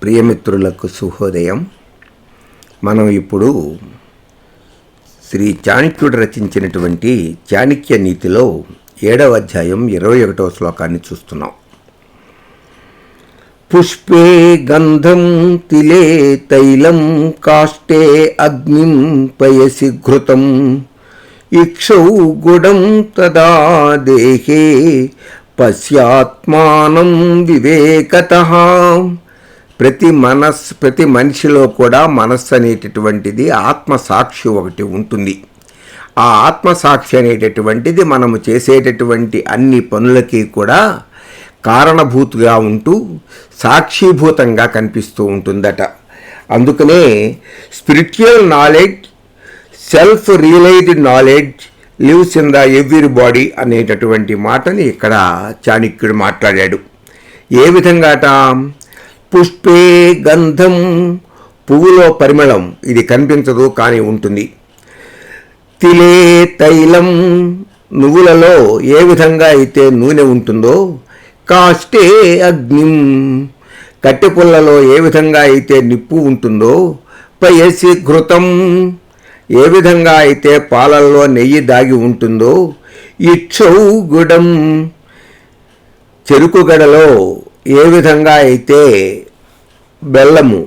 ప్రియమిత్రులకు శుభోదయం. మనం ఇప్పుడు శ్రీ చాణక్యుడు రచించినటువంటి చాణక్య నీతిలో 7వ అధ్యాయం 21వ శ్లోకాన్ని చూస్తున్నాం. పుష్పే గంధం తిలే తైలం కాష్టే అగ్నిం పయసి ఘృతం ఇక్షౌ గుడం తదా దేహే పశ్యాత్మానం వివేకతః. ప్రతి మనిషిలో కూడా మనస్సు అనేటటువంటిది ఆత్మసాక్షి ఒకటి ఉంటుంది. ఆ ఆత్మసాక్షి అనేటటువంటిది మనము చేసేటటువంటి అన్ని పనులకి కూడా కారణభూతిగా ఉంటూ సాక్షిభూతంగా కనిపిస్తూ ఉంటుందట. అందుకనే spiritual knowledge, self realized knowledge lives in the everybody అనేటటువంటి మాటని ఇక్కడ చాణక్యుడు మాట్లాడాడు. ఏ విధంగాట? పుష్పే గంధం, పువ్వులో పరిమళం ఇది కనిపించదు కానీ ఉంటుంది. తిలే తైలం, నువ్వులలో ఏ విధంగా అయితే నూనె ఉంటుందో, కాష్టే అగ్నిం, కట్టెపుల్లలో ఏ విధంగా అయితే నిప్పు ఉంటుందో, పయసి ఘృతం, ఏ విధంగా అయితే పాలల్లో నెయ్యి దాగి ఉంటుందో, ఇక్షౌ గుడం, చెరుకుగడలో ఏ విధంగా అయితే బెల్లము,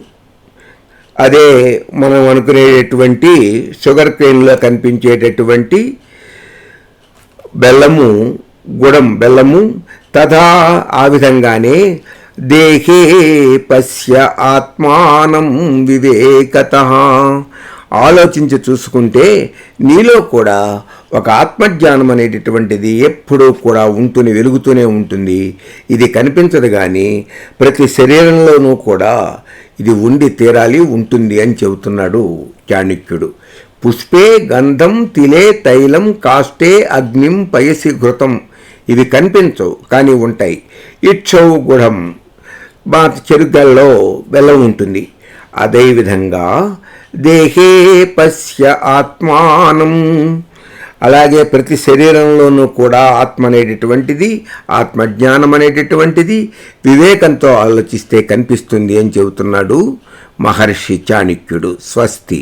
అదే మనం అనుకునేటటువంటి షుగర్ కేన్లో కనిపించేటటువంటి బెల్లము, బెల్లము తథా ఆ విధంగానే దేహే పశ్య ఆత్మానం వివేకతః, ఆలోచించి చూసుకుంటే నీలో కూడా ఒక ఆత్మజ్ఞానం అనేటటువంటిది ఎప్పుడూ కూడా వెలుగుతూనే ఉంటుంది. ఇది కనిపించదు కానీ ప్రతి శరీరంలోనూ కూడా ఇది ఉండి తీరాలి, ఉంటుంది అని చెబుతున్నాడు చాణక్యుడు. పుష్పే గంధం తిలే తైలం కాష్టే అగ్నిం పయసి ఘృతం, ఇవి కనిపించవు కానీ ఉంటాయి. ఇక్షౌ గుడం, మా చెరుగల్లో బెల్లం ఉంటుంది. అదేవిధంగా దేహే పశ్య ఆత్మానం, అలాగే ప్రతి శరీరంలోనూ కూడా ఆత్మ అనేటటువంటిది, ఆత్మజ్ఞానం అనేటటువంటిది వివేకంతో ఆలోచిస్తే కనిపిస్తుంది అని చెబుతున్నాడు మహర్షి చాణక్యుడు. స్వస్తి.